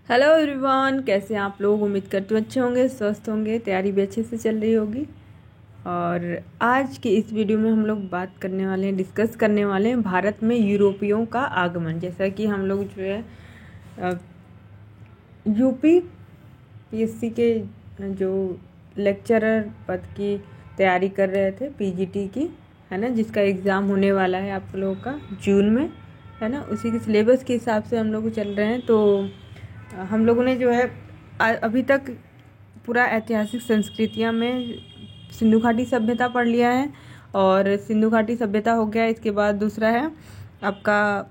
Hello everyone, कैसे हैं आप लोग। उम्मीद करती हूँ अच्छे होंगे, स्वस्थ होंगे, तैयारी भी अच्छे से चल रही होगी। और आज की इस वीडियो में हम लोग बात करने वाले हैं, डिस्कस करने वाले हैं भारत में यूरोपियों का आगमन। जैसा कि हम लोग जो है यूपी पीएससी के जो लेक्चरर पद की तैयारी कर रहे थे, पीजीटी की, है ना, जिसका एग्ज़ाम होने वाला है आप लोगों का जून में, है ना। उसी के सिलेबस के हिसाब से हम लोग चल रहे हैं। तो हम लोगों ने जो है अभी तक पूरा ऐतिहासिक संस्कृतियाँ में सिंधु घाटी सभ्यता पढ़ लिया है, और सिंधु घाटी सभ्यता हो गया। इसके बाद दूसरा है आपका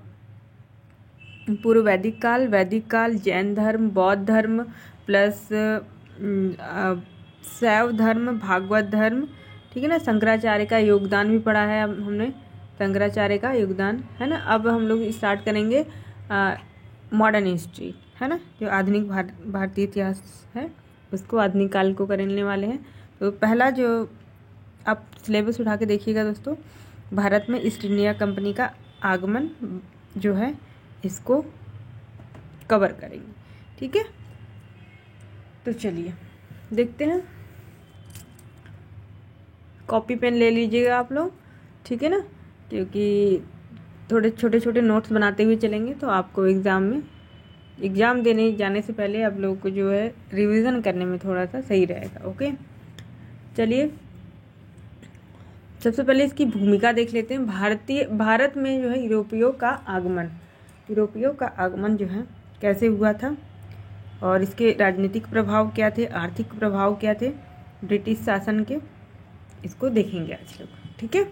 पूर्व वैदिक काल, जैन धर्म, बौद्ध धर्म प्लस शैव धर्म, भागवत धर्म, ठीक है ना। शंकराचार्य का योगदान भी पढ़ा है अब हमने, शंकराचार्य का योगदान, है ना। अब हम लोग स्टार्ट करेंगे मॉडर्न हिस्ट्री, है ना, जो आधुनिक भारतीय इतिहास है, उसको आधुनिक काल को करने वाले हैं। तो पहला जो आप सिलेबस उठा के देखिएगा दोस्तों, भारत में ईस्ट इंडिया कंपनी का आगमन जो है इसको कवर करेंगे, ठीक है। तो चलिए देखते हैं। कॉपी पेन ले लीजिएगा आप लोग, ठीक है ना, क्योंकि थोड़े छोटे छोटे नोट्स बनाते हुए चलेंगे तो आपको एग्ज़ाम देने जाने से पहले आप लोगों को जो है रिवीजन करने में थोड़ा सा सही रहेगा। ओके, चलिए सबसे पहले इसकी भूमिका देख लेते हैं। भारत में जो है यूरोपियों का आगमन जो है कैसे हुआ था, और इसके राजनीतिक प्रभाव क्या थे, आर्थिक प्रभाव क्या थे ब्रिटिश शासन के, इसको देखेंगे आज लोग, ठीक है।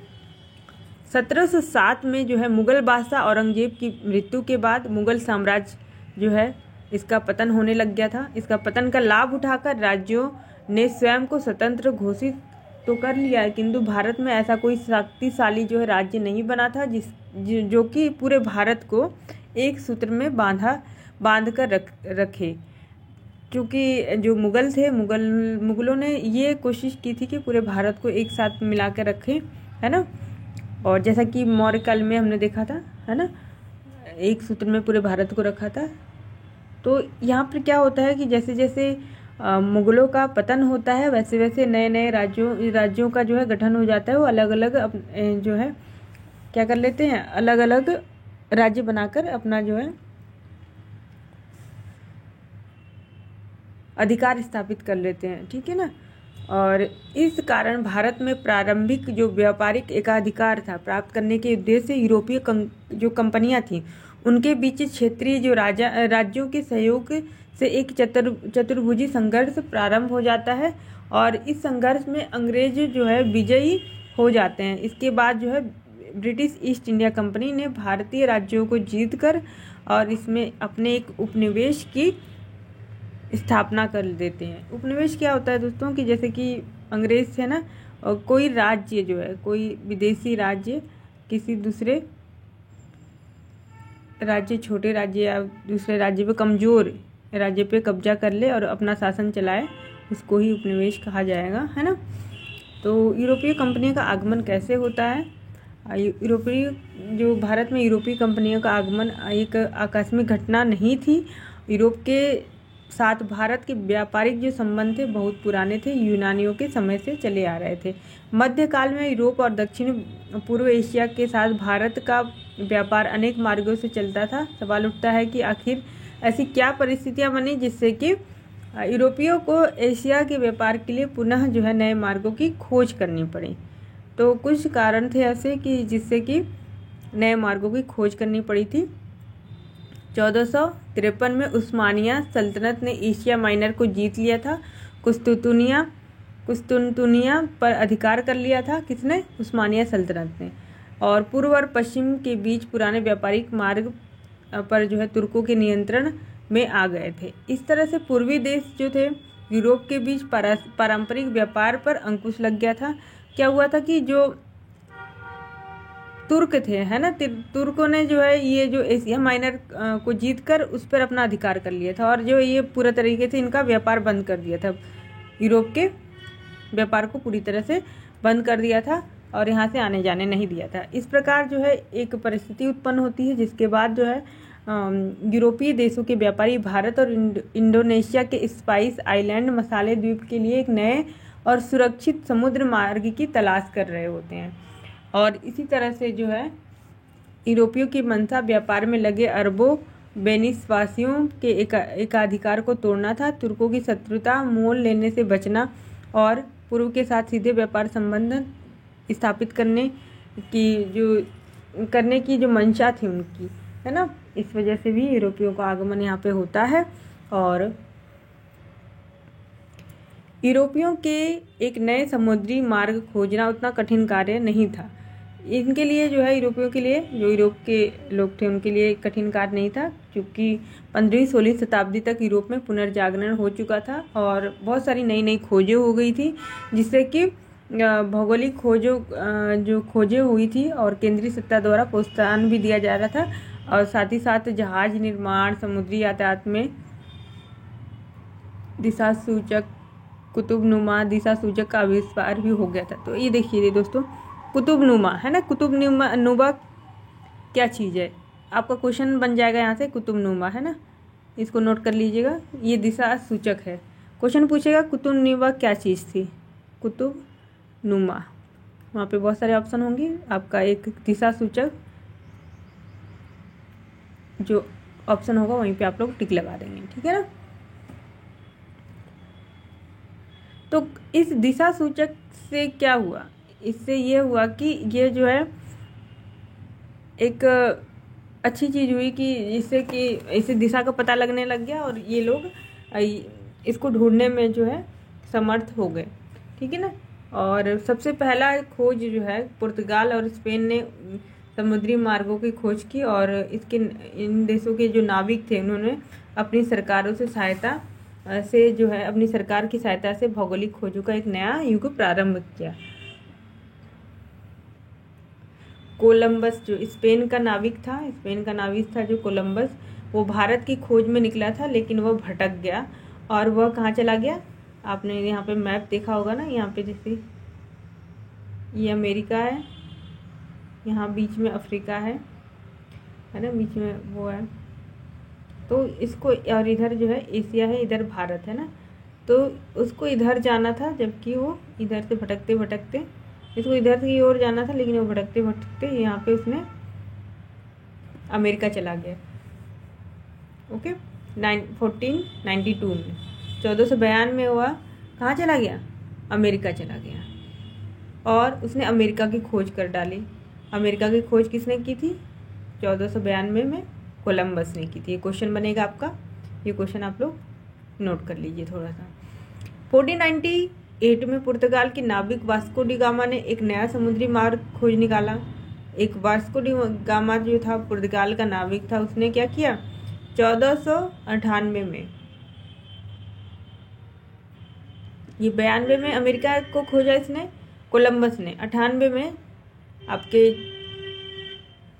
1707 में जो है मुगल बादशाह औरंगजेब की मृत्यु के बाद मुगल साम्राज्य जो है इसका पतन होने लग गया था। इसका पतन का लाभ उठाकर राज्यों ने स्वयं को स्वतंत्र घोषित तो कर लिया है, किंतु भारत में ऐसा कोई शक्तिशाली जो है राज्य नहीं बना था जो कि पूरे भारत को एक सूत्र में बांध कर रखे। क्योंकि जो मुगल थे, मुगलों ने ये कोशिश की थी कि पूरे भारत को एक साथ मिला कर रखें, है ना। और जैसा कि मौर्य काल में हमने देखा था, है ना, एक सूत्र में पूरे भारत को रखा था। तो यहाँ पर क्या होता है कि जैसे जैसे मुगलों का पतन होता है, वैसे वैसे नए नए राज्यों का जो है गठन हो जाता है। वो अलग अलग जो है क्या कर लेते हैं, अलग अलग राज्य बनाकर अपना जो है अधिकार स्थापित कर लेते हैं, ठीक है ना। और इस कारण भारत में प्रारंभिक जो व्यापारिक एकाधिकार था प्राप्त करने के उद्देश्य से यूरोपीय जो कंपनियां थी उनके बीच क्षेत्रीय जो राज्यों के सहयोग से एक चतुर्भुजी संघर्ष प्रारंभ हो जाता है, और इस संघर्ष में अंग्रेज जो है विजयी हो जाते हैं। इसके बाद जो है ब्रिटिश ईस्ट इंडिया कंपनी ने भारतीय राज्यों को जीतकर और इसमें अपने एक उपनिवेश की स्थापना कर देते हैं। उपनिवेश क्या होता है दोस्तों, कि जैसे कि अंग्रेज थे ना, और कोई राज्य जो है, कोई विदेशी राज्य किसी दूसरे राज्य, छोटे राज्य या दूसरे राज्य पे, कमजोर राज्य पे कब्जा कर ले और अपना शासन चलाए, उसको ही उपनिवेश कहा जाएगा, है ना। तो यूरोपीय कंपनियों का आगमन कैसे होता है। भारत में यूरोपीय कंपनियों का आगमन एक आकस्मिक घटना नहीं थी। यूरोप के साथ भारत के व्यापारिक जो संबंध थे बहुत पुराने थे, यूनानियों के समय से चले आ रहे थे। मध्यकाल में यूरोप और दक्षिण पूर्व एशिया के साथ भारत का व्यापार अनेक मार्गों से चलता था। सवाल उठता है कि आखिर ऐसी क्या परिस्थितियां बनी जिससे कि यूरोपियों को एशिया के व्यापार के लिए पुनः जो है नए मार्गों की खोज करनी पड़ी। तो कुछ कारण थे ऐसे कि जिससे कि नए मार्गों की खोज करनी पड़ी थी। 1453 में उस्मानिया सल्तनत ने एशिया माइनर को जीत लिया था। कुस्तुनतुनिया पर अधिकार कर लिया था, किसने, उस्मानिया सल्तनत ने। और पूर्व और पश्चिम के बीच पुराने व्यापारिक मार्ग पर जो है तुर्कों के नियंत्रण में आ गए थे। इस तरह से पूर्वी देश जो थे यूरोप के बीच पारंपरिक व्यापार पर अंकुश लग गया था। क्या हुआ था कि जो तुर्क थे, है ना, तुर्कों ने जो है ये जो एशिया माइनर को जीतकर उस पर अपना अधिकार कर लिया था, और जो ये पूरा तरीके से इनका व्यापार बंद कर दिया था, यूरोप के व्यापार को पूरी तरह से बंद कर दिया था और यहाँ से आने जाने नहीं दिया था। इस प्रकार जो है एक परिस्थिति उत्पन्न होती है, जिसके बाद जो है यूरोपीय देशों के व्यापारी भारत और इंडोनेशिया के स्पाइस आइलैंड मसाले द्वीप के लिए एक नए और सुरक्षित समुद्र मार्ग की तलाश कर रहे होते हैं। और इसी तरह से जो है यूरोपियों की मंशा व्यापार में लगे अरबों बेनिसवासियों के एकाधिकार को तोड़ना था, तुर्कों की शत्रुता, मोल लेने से बचना और पूर्व के साथ सीधे व्यापार संबंध स्थापित करने की जो मंशा थी उनकी, है ना। इस वजह से भी यूरोपियों का आगमन यहाँ पे होता है। और यूरोपियों के एक नए समुद्री मार्ग खोजना उतना कठिन कार्य नहीं था। इनके लिए जो है यूरोपियों के लिए, जो यूरोप के लोग थे उनके लिए कठिन कार्य नहीं था, क्योंकि 15वीं-16वीं शताब्दी तक यूरोप में पुनर्जागरण हो चुका था और बहुत सारी नई नई खोजें हो गई थी, जिससे कि भौगोलिक जो खोजें हुई थी और केंद्रीय सत्ता द्वारा प्रोत्साहन भी दिया जा रहा था। और साथ ही साथ जहाज निर्माण, समुद्री यातायात में दिशा सूचक, कुतुबनुमा दिशा सूचक का आविष्कार भी हो गया था। तो ये देखिए दोस्तों, कुतुबनुमा है ना, कुतुबनुमा क्या चीज़ है, आपका क्वेश्चन बन जाएगा यहाँ से, कुतुबनुमा है ना, इसको नोट कर लीजिएगा। ये दिशा सूचक है, क्वेश्चन पूछेगा कुतुबनुमा क्या चीज़ थी, कुतुबनुमा, वहाँ पे बहुत सारे ऑप्शन होंगे, आपका एक दिशा सूचक जो ऑप्शन होगा वहीं पे आप लोग टिक लगा देंगे, ठीक है ना। तो इस दिशा सूचक से क्या हुआ, इससे ये हुआ कि ये जो है एक अच्छी चीज़ हुई कि जिससे कि इसे दिशा का पता लगने लग गया और ये लोग इसको ढूंढने में जो है समर्थ हो गए, ठीक है ना। और सबसे पहला खोज जो है पुर्तगाल और स्पेन ने समुद्री मार्गों की खोज की और इन देशों के जो नाविक थे उन्होंने अपनी सरकारों से सहायता से जो है अपनी सरकार की सहायता से भौगोलिक खोजों का एक नया युग प्रारंभ किया। कोलंबस जो स्पेन का नाविक था जो कोलंबस, वो भारत की खोज में निकला था, लेकिन वह भटक गया और वह कहाँ चला गया, आपने यहाँ पे मैप देखा होगा ना, यहाँ पे जैसे ये अमेरिका है, यहाँ बीच में अफ्रीका है ना, बीच में वो है, तो इसको, और इधर जो है एशिया है, इधर भारत है ना, तो उसको इधर जाना था, जबकि वो इधर से भटकते भटकते इसको इधर की ओर जाना था, लेकिन वो भटकते भटकते यहाँ पे उसने अमेरिका चला गया। ओके, 1492 में 1492 में हुआ, कहाँ चला गया, अमेरिका चला गया और उसने अमेरिका की खोज कर डाली। अमेरिका की खोज किसने की थी, 1492 में कोलंबस ने की थी। ये क्वेश्चन बनेगा आपका, ये क्वेश्चन आप लोग नोट कर लीजिए थोड़ा सा। 1498 में पुर्तगाल के नाविक वास्को डी गामा ने एक नया समुद्री मार्ग खोज निकाला। एक वास्को डी गामा जो था पुर्तगाल का नाविक था, उसने क्या किया, 1498 में, ये 92 में अमेरिका को खोजा इसने, कोलंबस ने 98 में, आपके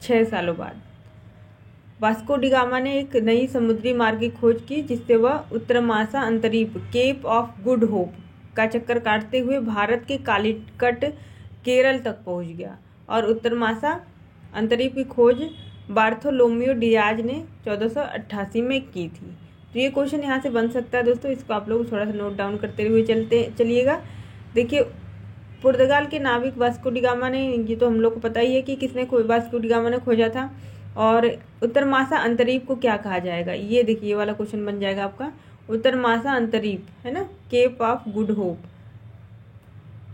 6 सालों बाद वास्को डी गामा ने एक नई समुद्री मार्ग की खोज की, जिससे वह उत्तरमासा अंतरीप केप ऑफ गुड होप का चक्कर काटते हुए भारत के कालीकट केरल तक पहुंच गया। और उत्तरमासा अंतरीप की खोज बार्थोलोम्यू डियाज ने 1488 में की थी। तो ये क्वेश्चन यहाँ से बन सकता है दोस्तों, इसको आप लोग थोड़ा सा नोट डाउन करते हुए चलिएगा। देखिए, पुर्तगाल के नाविक वास्को डी गामा ने, ये तो हम लोग को पता ही है कि किसने वास्को डी गामा ने खोजा था। और उत्तरमासा अंतरीप को क्या कहा जाएगा, ये देखिए, ये वाला क्वेश्चन बन जाएगा आपका, उत्तरमासा अंतरीप है ना, केप ऑफ गुड होप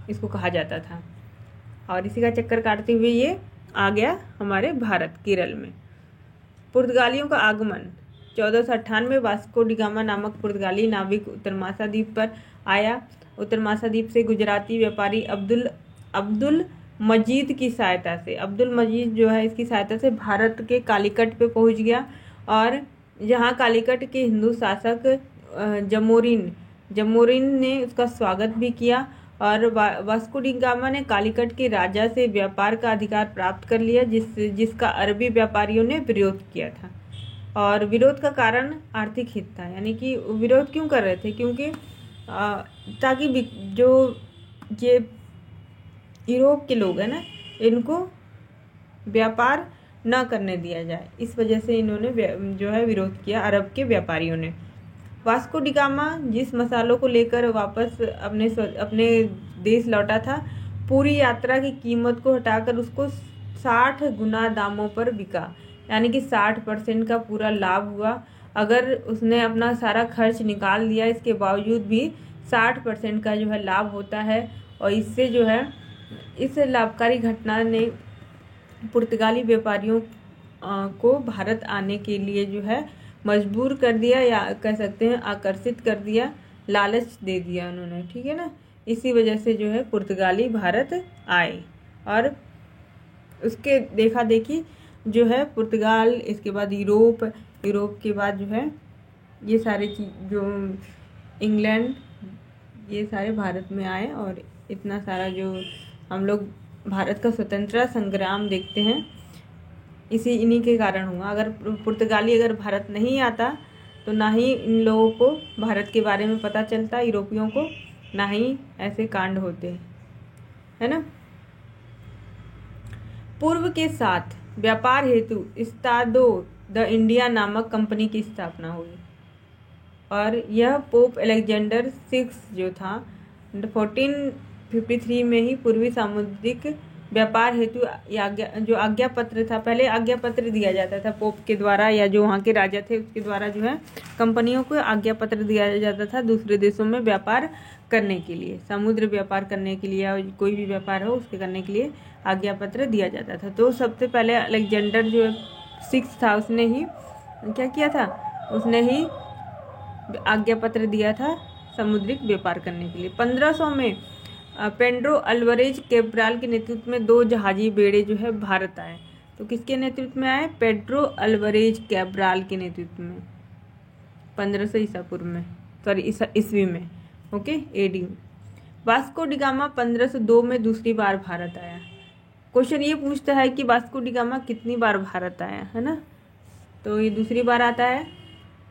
इसको कहा जाता था। और इसी का चक्कर काटते हुए ये आ गया हमारे भारत, केरल में। पुर्तगालियों का आगमन 1498 वास्को डी गामा नामक पुर्तगाली नाविक उत्तरमासा द्वीप पर आया। उत्तरमासा द्वीप से गुजराती व्यापारी अब्दुल मजीद की सहायता से, अब्दुल मजीद जो है इसकी सहायता से भारत के कालीकट पे पहुंच गया। और जहां कालीकट के हिंदू शासक जमोरिन ने उसका स्वागत भी किया। और वास्को डी गामा ने कालीकट के राजा से व्यापार का अधिकार प्राप्त कर लिया, जिसका अरबी व्यापारियों ने विरोध किया था। और विरोध का कारण आर्थिक हित था, यानी कि विरोध क्यों कर रहे थे, क्योंकि ताकि जो ये यूरोप के लोग हैं ना, इनको व्यापार न करने दिया जाए। इस वजह से इन्होंने जो है विरोध किया अरब के व्यापारियों ने। वास्को डी गामा जिस मसालों को लेकर वापस अपने देश लौटा था, पूरी यात्रा की कीमत को हटाकर उसको 60 गुना दामों पर बिका, यानी कि 60% का पूरा लाभ हुआ। अगर उसने अपना सारा खर्च निकाल दिया, इसके बावजूद भी 60% का जो है लाभ होता है। और इससे जो है इस लाभकारी घटना ने पुर्तगाली व्यापारियों को भारत आने के लिए जो है मजबूर कर दिया, या कह सकते हैं आकर्षित कर दिया, लालच दे दिया उन्होंने, ठीक है ना। इसी वजह से जो है पुर्तगाली भारत आए और उसके देखा देखी जो है पुर्तगाल, इसके बाद यूरोप के बाद जो है ये सारे चीज जो इंग्लैंड, ये सारे भारत में आए। और इतना सारा जो हम लोग भारत का स्वतंत्रता संग्राम देखते हैं, इन्हीं के कारण हुआ। अगर पुर्तगाली अगर भारत नहीं आता तो ना ही इन लोगों को भारत के बारे में पता चलता, यूरोपियों को, ना ही ऐसे कांड होते, है ना। पूर्व के साथ व्यापार हेतु इस्तादो द इंडिया नामक कंपनी की स्थापना हुई और यह पोप अलेक्जेंडर 6 जो था 1453 में ही पूर्वी सामुद्रिक व्यापार हेतु जो आज्ञा पत्र था, पहले आज्ञा पत्र दिया जाता था पोप के द्वारा, या जो वहाँ के राजा थे उसके द्वारा जो है कंपनियों को आज्ञा पत्र दिया जाता था दूसरे देशों में व्यापार करने के लिए, समुद्र व्यापार करने के लिए, या कोई भी व्यापार हो उसके करने के लिए आज्ञा पत्र दिया जाता था। तो सबसे पहले अलेक्जेंडर जो 6 था उसने ही क्या किया था, उसने ही आज्ञा पत्र दिया था समुद्रिक व्यापार करने के लिए। 1500 में पेड्रो अल्वारेज कैब्राल के नेतृत्व में 2 जहाजी बेड़े जो है भारत आए। तो किसके नेतृत्व में आए, पेड्रो अल्वारेज कैब्राल के नेतृत्व में 1500 ईसा पूर्व में, सॉरी ईस्वी में, okay, AD. Vasco da Gama 1502 में दूसरी बार भारत आया। क्वेश्चन ये पूछता है कि वास्को डी गामा कितनी बार भारत आया, है ना, तो ये दूसरी बार आता है।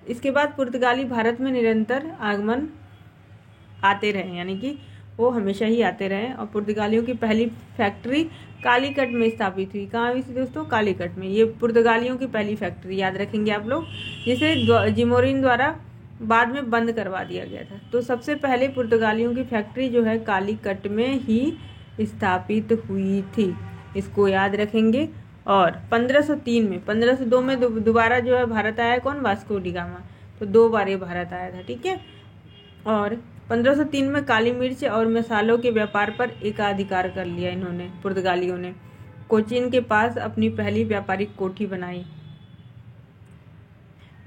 इसके बाद पुर्तगाली भारत में निरंतर आगमन आते रहे, यानी कि वो हमेशा ही आते रहे। और पुर्तगालियों की पहली फैक्ट्री कालीकट में स्थापित हुई। कहाँ हुई थी दोस्तों, कालीकट में। ये पुर्तगालियों की पहली फैक्ट्री, याद रखेंगे आप लोग, जिसे जिमोरिन द्वारा बाद में बंद करवा दिया गया था। तो सबसे पहले पुर्तगालियों की फैक्ट्री जो है कालीकट में ही स्थापित हुई थी, इसको याद रखेंगे। और 1503 में 1502 में दोबारा जो है भारत आया कौन, वास्को डी गामा। तो 2 बार ये भारत आया था, ठीक है। और 1503 में काली मिर्च और मसालों के व्यापार पर एकाधिकार कर लिया इन्होंने, पुर्तगालियों ने। कोचीन के पास अपनी पहली व्यापारिक कोठी बनाई।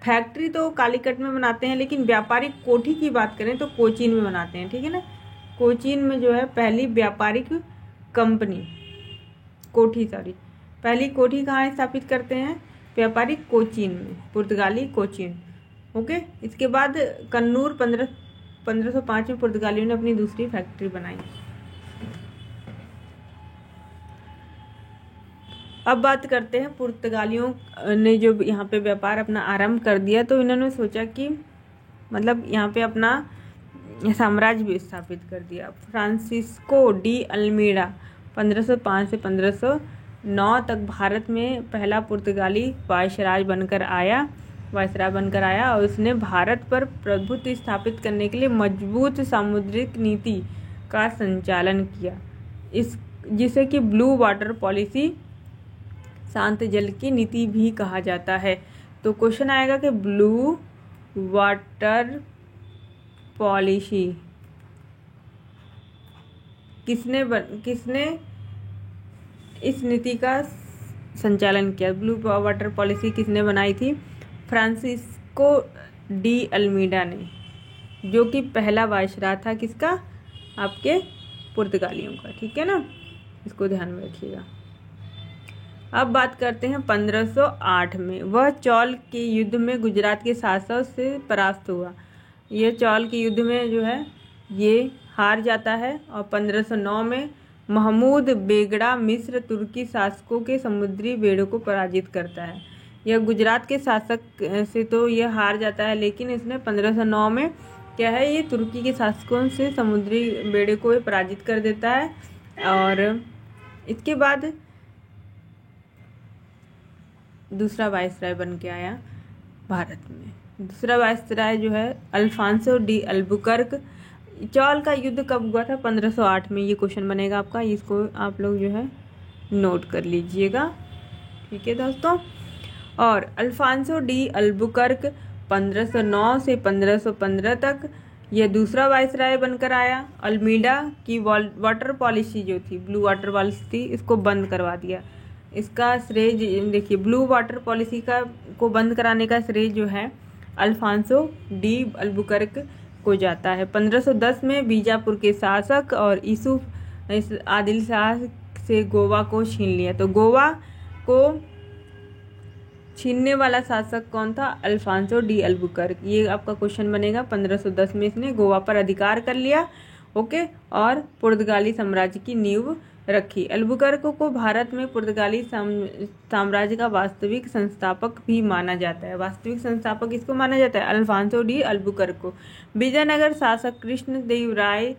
फैक्ट्री तो कालीकट में बनाते हैं, लेकिन व्यापारिक कोठी की बात करें तो कोचीन में बनाते हैं, ठीक है ना। कोचीन में जो है पहली व्यापारिक कंपनी कोठी, सॉरी, पहली कोठी कहाँ स्थापित करते हैं, व्यापारिक कोचीन में, पुर्तगाली कोचीन, ओके। इसके बाद कन्नूर 1505 में पुर्तगालियों ने अपनी दूसरी फैक्ट्री बनाई। अब बात करते हैं पुर्तगालियों ने जो यहाँ पे व्यापार अपना आरंभ कर दिया, तो इन्होंने सोचा कि मतलब यहाँ पे अपना साम्राज्य भी स्थापित कर दिया। फ्रांसिस्को डी अल्मीडा 1505 से 1509 तक भारत में पहला पुर्तगाली वायसराय बनकर आया और उसने भारत पर प्रभुत्व स्थापित करने के लिए मजबूत सामुद्रिक नीति का संचालन किया, जिसे कि ब्लू वाटर पॉलिसी, शांत जल की नीति भी कहा जाता है। तो क्वेश्चन आएगा कि ब्लू वाटर पॉलिसी किसने इस नीति का संचालन किया, ब्लू वाटर पॉलिसी किसने बनाई थी, फ्रांसिस्को डी अल्मीडा ने, जो कि पहला वायसराय था किसका, आपके पुर्तगालियों का, ठीक है ना, इसको ध्यान में रखिएगा। अब बात करते हैं 1508 में, वह चौल के युद्ध में गुजरात के शासक से परास्त हुआ। यह चौल के युद्ध में जो है ये हार जाता है और 1509 में महमूद बेगड़ा मिस्र तुर्की शासकों के समुद्री बेड़ों को पराजित करता है। यह गुजरात के शासक से तो यह हार जाता है, लेकिन इसने 1509 में क्या है, ये तुर्की के शासकों से समुद्री बेड़े को पराजित कर देता है। और इसके बाद दूसरा वायसराय बन के आया भारत में। दूसरा वायसराय जो है अल्फांसो डी अल्बुकर्क। चौल का युद्ध कब हुआ था? 1508 में। ये क्वेश्चन बनेगा आपका, इसको आप लोग जो है नोट कर लीजिएगा, ठीक है दोस्तों। और अल्फांसो डी अल्बुकर्क 1509 से 1515 तक यह दूसरा वायसराय बनकर आया। अल्मीडा की वाटर पॉलिसी जो थी, ब्लू वाटर पॉलिसी थी, इसको बंद करवा दिया। इसका श्रेय देखिए, ब्लू वाटर पॉलिसी को बंद कराने का श्रेय जो है अल्फांसो डी अल्बुकर्क को जाता है। 1510 में बीजापुर के शासक और यूसुफ आदिल शाह से गोवा को छीन लिया। तो गोवा को छीनने वाला शासक कौन था? Alfonso de Albuquerque. ये आपका क्वेश्चन बनेगा। 1510 में इसने गोवा पर अधिकार कर लिया, ओके, और पुर्तगाली साम्राज्य की नींव रखी। अल्बुकर्क को भारत में पुर्तगाली साम्राज्य का वास्तविक संस्थापक भी माना जाता है। वास्तविक संस्थापक इसको माना जाता है, अल्फांसो डी अल्बुकर्क को। विजयनगर शासक कृष्णदेवराय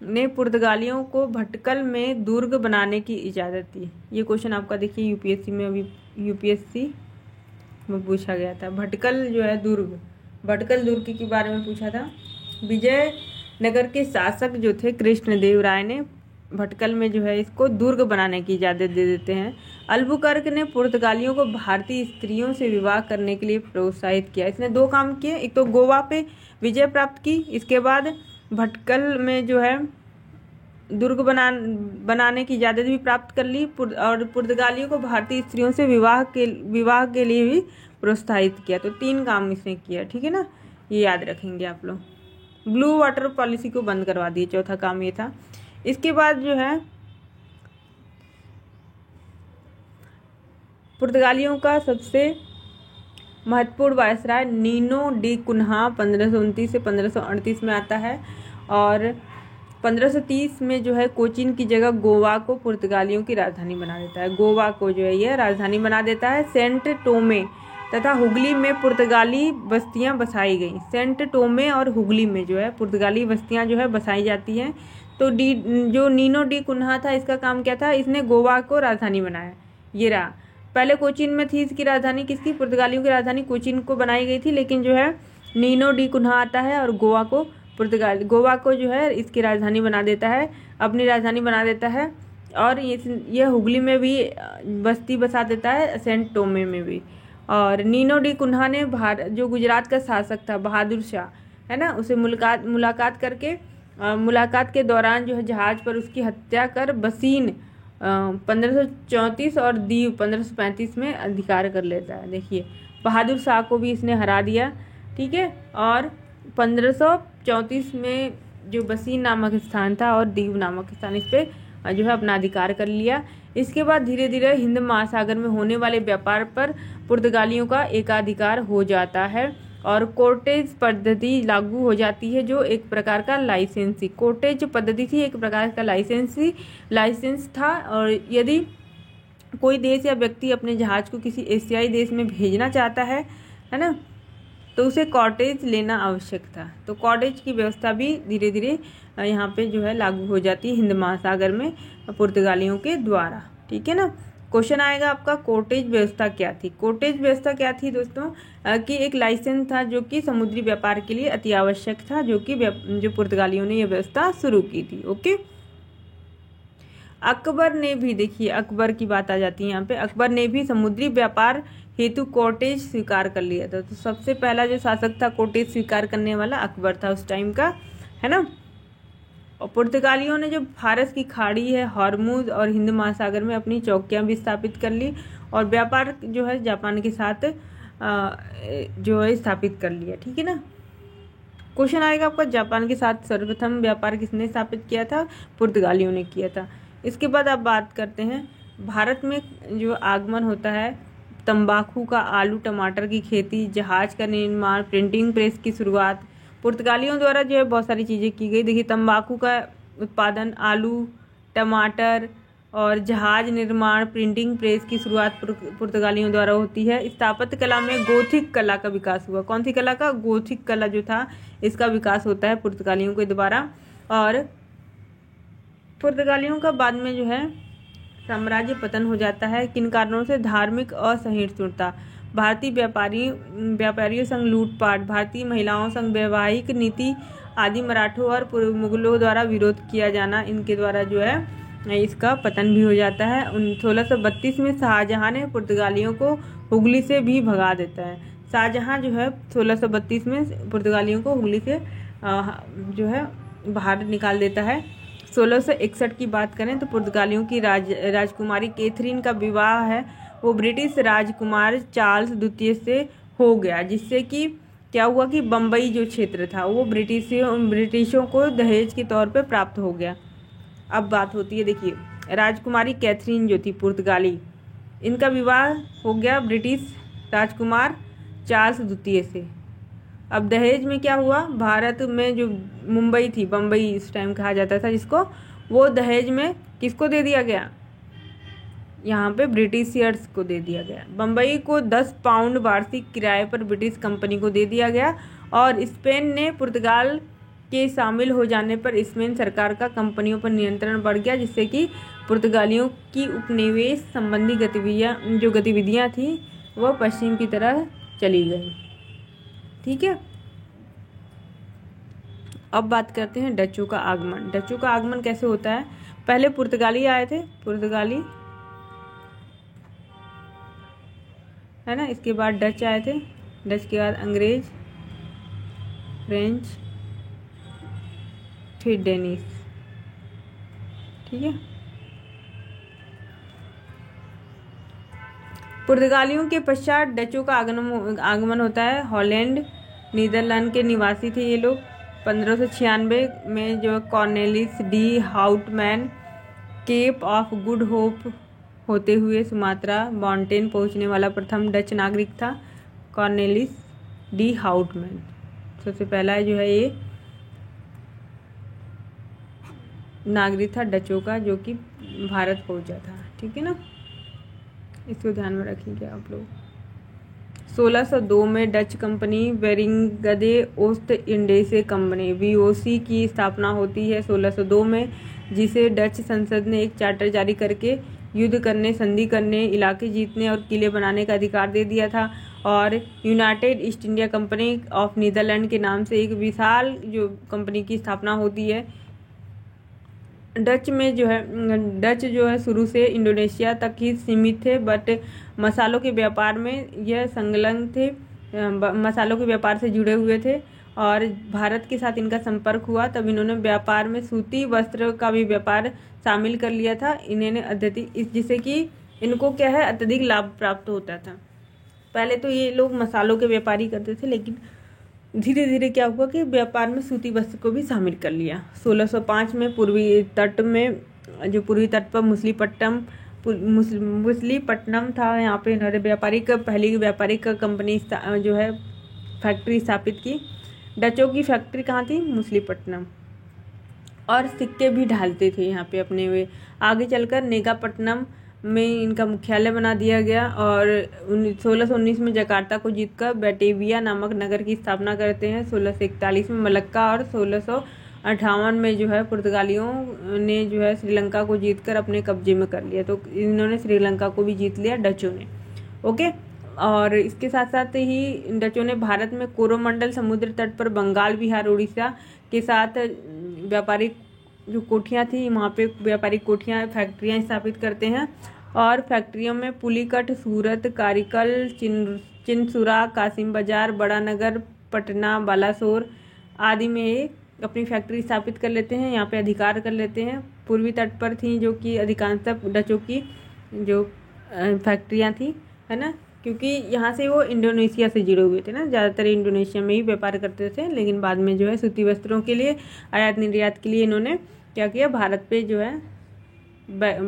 ने पुर्तगालियों को भटकल में दुर्ग बनाने की इजाज़त दी। ये क्वेश्चन आपका देखिए यूपीएससी में, अभी यूपीएससी में पूछा गया था। भटकल जो है दुर्ग, भटकल दुर्ग के बारे में पूछा था। विजयनगर के शासक जो थे कृष्णदेवराय ने भटकल में जो है इसको दुर्ग बनाने की इजाज़त दे देते हैं। अल्बुकर्क ने पुर्तगालियों को भारतीय स्त्रियों से विवाह करने के लिए प्रोत्साहित किया। इसने दो काम किए, एक तो गोवा पे विजय प्राप्त की, इसके बाद भटकल में जो है दुर्ग बनाने की इजाज़त भी प्राप्त कर ली, और पुर्तगालियों को भारतीय स्त्रियों से विवाह के लिए भी प्रोत्साहित किया। तो 3 काम इसने किया, ठीक है ना, ये याद रखेंगे आप लोग। ब्लू वाटर पॉलिसी को बंद करवा दिए, चौथा काम ये था। इसके बाद जो है पुर्तगालियों का सबसे महत्वपूर्ण वायसराय नीनो डी कुन्हा 1529 से 1538 में आता है, और 1530 में जो है कोचीन की जगह गोवा को पुर्तगालियों की राजधानी बना देता है। गोवा को जो है यह राजधानी बना देता है। सेंट टोमे तथा हुगली में पुर्तगाली बस्तियां बसाई गई। सेंट टोमे और हुगली में जो है पुर्तगाली बस्तियां जो है बसाई जाती हैं। तो जो नीनो डी कुन्हा था, इसका काम क्या था? इसने गोवा को राजधानी बनाया। ये रहा, पहले कोचीन में थी इसकी राजधानी, किसकी? पुर्तगालियों की राजधानी कोचीन को बनाई गई थी, लेकिन जो है नीनो डी कुन्हा आता है और गोवा को जो है इसकी राजधानी बना देता है, अपनी राजधानी बना देता है। और ये हुगली में भी बस्ती बसा देता है, सेंट टोमे में भी। और नीनो डी कुन्हा ने जो गुजरात का शासक था बहादुर शाह, है ना, उसे मुलाकात के दौरान जो है जहाज पर उसकी हत्या कर बसीन 1534 और दीव 1535 में अधिकार कर लेता है। देखिए, बहादुर शाह को भी इसने हरा दिया, ठीक है। और 1534 में जो बसीन नामक स्थान था और दीव नामक स्थान, इस पे जो है अपना अधिकार कर लिया। इसके बाद धीरे धीरे हिंद महासागर में होने वाले व्यापार पर पुर्तगालियों का एकाधिकार हो जाता है और कोर्टेज पद्धति लागू हो जाती है, जो एक प्रकार का लाइसेंसी कोर्टेज पद्धति थी, एक प्रकार का लाइसेंस था। और यदि कोई देश या व्यक्ति अपने जहाज को किसी एशियाई देश में भेजना चाहता है ना, तो उसे कॉटेज लेना आवश्यक था। तो कॉटेज की व्यवस्था भी धीरे धीरे यहाँ पे जो है लागू हो जाती है हिंद महासागर में पुर्तगालियों के द्वारा, ठीक है ना। क्वेश्चन आएगा आपका, कॉटेज व्यवस्था क्या थी? कॉटेज व्यवस्था क्या थी दोस्तों? कि एक लाइसेंस था जो कि समुद्री व्यापार के लिए अति आवश्यक था, जो पुर्तगालियों ने यह व्यवस्था शुरू की थी, ओके। अकबर ने भी, देखिए अकबर की बात आ जाती है यहाँ पे, अकबर ने भी समुद्री व्यापार हेतु कॉटेज स्वीकार कर लिया था। तो सबसे पहला जो शासक था कॉटेज स्वीकार करने वाला अकबर था उस टाइम का, है ना। और पुर्तगालियों ने जो फारस की खाड़ी है, हॉर्मुज और हिंद महासागर में अपनी चौकियां भी स्थापित कर ली और व्यापार जो है जापान के साथ जो है स्थापित कर लिया, ठीक है ना। क्वेश्चन आएगा आपका, जापान के साथ सर्वप्रथम व्यापार किसने स्थापित किया था? पुर्तगालियों ने किया था। इसके बाद आप बात करते हैं, भारत में जो आगमन होता है तंबाकू का, आलू टमाटर की खेती, जहाज का निर्माण, प्रिंटिंग प्रेस की शुरुआत, पुर्तगालियों द्वारा जो है बहुत सारी चीज़ें की गई। देखिए, तंबाकू का उत्पादन, आलू टमाटर और जहाज निर्माण, प्रिंटिंग प्रेस की शुरुआत पुर्तगालियों द्वारा होती है। स्थापत्य कला में गोथिक कला का विकास हुआ। कौन सी कला का? गोथिक कला जो था इसका विकास होता है पुर्तगालियों के द्वारा। और पुर्तगालियों का बाद में जो है साम्राज्य पतन हो जाता है। किन कारणों से? धार्मिक असहिष्णुता, भारतीय व्यापारियों संग लूटपाट, भारतीय महिलाओं संग वैवाहिक नीति आदि, मराठों और मुगलों द्वारा विरोध किया जाना, इनके द्वारा जो है इसका पतन भी हो जाता है। 1632 में शाहजहां ने पुर्तगालियों को हुगली से भी भगा देता है। शाहजहां जो है 1632 में पुर्तगालियों को हुगली से जो है बाहर निकाल देता है। 1661 की बात करें तो पुर्तगालियों की राजकुमारी कैथरीन का विवाह है वो ब्रिटिश राजकुमार चार्ल्स द्वितीय से हो गया, जिससे कि क्या हुआ कि बम्बई जो क्षेत्र था वो ब्रिटिशों को दहेज के तौर पे प्राप्त हो गया। अब बात होती है, देखिए, राजकुमारी कैथरीन जो थी पुर्तगाली, इनका विवाह हो गया ब्रिटिश राजकुमार चार्ल्स द्वितीय से। अब दहेज में क्या हुआ, भारत में जो मुंबई थी, बम्बई इस टाइम कहा जाता था जिसको, वो दहेज में किसको दे दिया गया, यहाँ पे ब्रिटिशियर्स को दे दिया गया। बम्बई को 10 पाउंड वार्षिक किराए पर ब्रिटिश कंपनी को दे दिया गया और स्पेन ने पुर्तगाल के शामिल हो जाने पर स्पेन सरकार का कंपनियों पर नियंत्रण बढ़ गया, जिससे कि पुर्तगालियों की उपनिवेश संबंधी गतिविधियाँ थी वह पश्चिम की तरह चली गई। ठीक है, अब बात करते हैं डचों का आगमन। डचों का आगमन कैसे होता है? पहले पुर्तगाली आए थे, पुर्तगाली है ना, इसके बाद डच आए थे, डच के बाद अंग्रेज, फ्रेंच, फिर डेनिश। ठीक है, पुर्तगालियों के पश्चात डचों का आगमन होता है। हॉलैंड, नीदरलैंड के निवासी थे ये लोग। 1596 में जो Cornelis de Houtman Cape of Good Hope होते हुए सुमात्रा माउंटेन पहुंचने वाला प्रथम डच नागरिक था, कॉर्नेलिस डी हाउटमैन। सबसे पहला जो है ये नागरिक था डचों का जो कि भारत पहुंचा था। ठीक है ना, इसको ध्यान में रखिएगा आप लोग। 1602 में Dutch company Vereenigde Oost Indies company VOC की स्थापना होती है 1602 में, जिसे डच संसद ने एक चार्टर जारी करके युद्ध करने, संधि करने, इलाके जीतने और किले बनाने का अधिकार दे दिया था। और United East India Company of Netherland के नाम से एक विशाल जो कंपनी की स्थापना होती है। डच जो है शुरू से इंडोनेशिया तक ही सीमित थे, बट मसालों के व्यापार में यह संलग्न थे, मसालों के व्यापार से जुड़े हुए थे और भारत के साथ इनका संपर्क हुआ तब इन्होंने व्यापार में सूती वस्त्र का भी व्यापार शामिल कर लिया था। इन्होंने अत्यधिक, जिससे कि इनको क्या है, अत्यधिक लाभ प्राप्त होता था। पहले तो ये लोग मसालों के व्यापारी करते थे, लेकिन धीरे धीरे क्या हुआ कि व्यापार में सूती वस्त्र को भी शामिल कर लिया। 1605 में पूर्वी तट पर मुसलीपट्टनम था, यहाँ पे इन्होंने पहली व्यापारिक कंपनी जो है फैक्ट्री स्थापित की। डचों की फैक्ट्री कहाँ थी? मुसलीपट्टनम। और सिक्के भी ढालते थे यहाँ पे अपने वे। आगे चलकर नेगापट्टनम में इनका मुख्यालय बना दिया गया और 1619 में जकार्ता को जीतकर बैटेविया नामक नगर की स्थापना करते हैं। 1641 में मलक्का और 1658 में जो है पुर्तगालियों ने जो है श्रीलंका को जीतकर अपने कब्जे में कर लिया। तो इन्होंने श्रीलंका को भी जीत लिया डचों ने। ओके, और इसके साथ साथ ही डचों ने भारत में कोरोमंडल समुद्र तट पर बंगाल, बिहार, उड़ीसा के साथ व्यापारिक जो कोठियाँ थी वहाँ पे व्यापारिक कोठियाँ, फैक्ट्रियाँ स्थापित करते हैं और फैक्ट्रियों में पुलीकट, सूरत, कारिकल, चिनसुरा, कासिम बाजार, बड़ा नगर, पटना, बालासोर आदि में अपनी फैक्ट्री स्थापित कर लेते हैं, यहाँ पे अधिकार कर लेते हैं। पूर्वी तट पर थी जो कि अधिकांशतः डचों की जो फैक्ट्रियाँ थी, है ना, क्योंकि यहाँ से वो इंडोनेशिया से जुड़े हुए थे ना, ज़्यादातर इंडोनेशिया में ही व्यापार करते थे। लेकिन बाद में जो है सूती वस्त्रों के लिए आयात निर्यात के लिए इन्होंने क्या किया, भारत पे जो है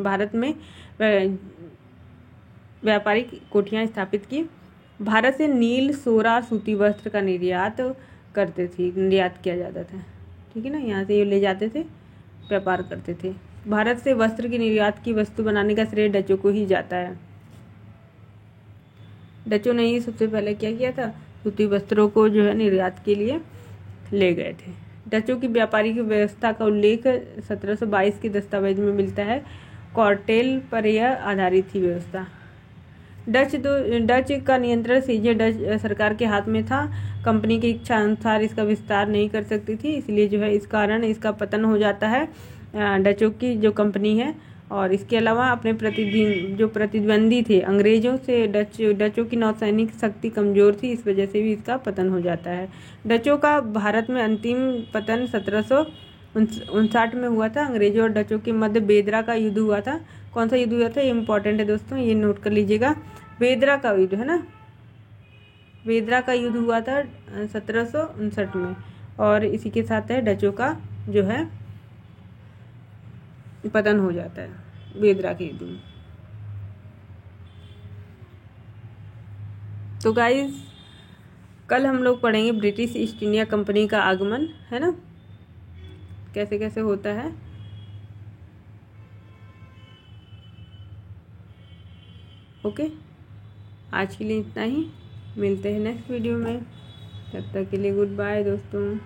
भारत में व्यापारिक कोठियाँ स्थापित की। भारत से नील, सोरा, सूती वस्त्र का निर्यात किया जाता था। ठीक है ना, यहाँ से ये ले जाते थे, व्यापार करते थे। भारत से वस्त्र की निर्यात की वस्तु बनाने का श्रेय डचों को ही जाता है। डचों ने ही सबसे पहले क्या किया था, सूती वस्त्रों को जो है निर्यात के लिए ले गए थे। डचों की व्यापारिक व्यवस्था का उल्लेख 1722 के दस्तावेज में मिलता है कार्टेल पर यह आधारित थी व्यवस्था। डच का नियंत्रण सीधे डच सरकार के हाथ में था। कंपनी की इच्छा अनुसार इसका विस्तार नहीं कर सकती थी, इसलिए जो है इस कारण इसका पतन हो जाता है डचों की जो कंपनी है। और इसके अलावा अपने प्रतिद्वंदी थे अंग्रेजों से डचों की नौसैनिक शक्ति कमजोर थी, इस वजह से भी इसका पतन हो जाता है। डचों का भारत में अंतिम पतन 1759 में हुआ था। अंग्रेजों और डचों के मध्य बेदरा का युद्ध हुआ था। कौन सा युद्ध हुआ था, ये इंपॉर्टेंट है दोस्तों, ये नोट कर लीजिएगा। बेदरा का युद्ध है ना, बेदरा का युद्ध हुआ था 1759 में। और इसी के साथ है डचों का जो है पतन हो जाता है बेदरा के युद्ध में। तो गाइस कल हम लोग पढ़ेंगे ब्रिटिश ईस्ट इंडिया कंपनी का आगमन, है ना, कैसे कैसे होता है। ओके, आज के लिए इतना ही, मिलते हैं नेक्स्ट वीडियो में, तब तक के लिए गुड बाय दोस्तों।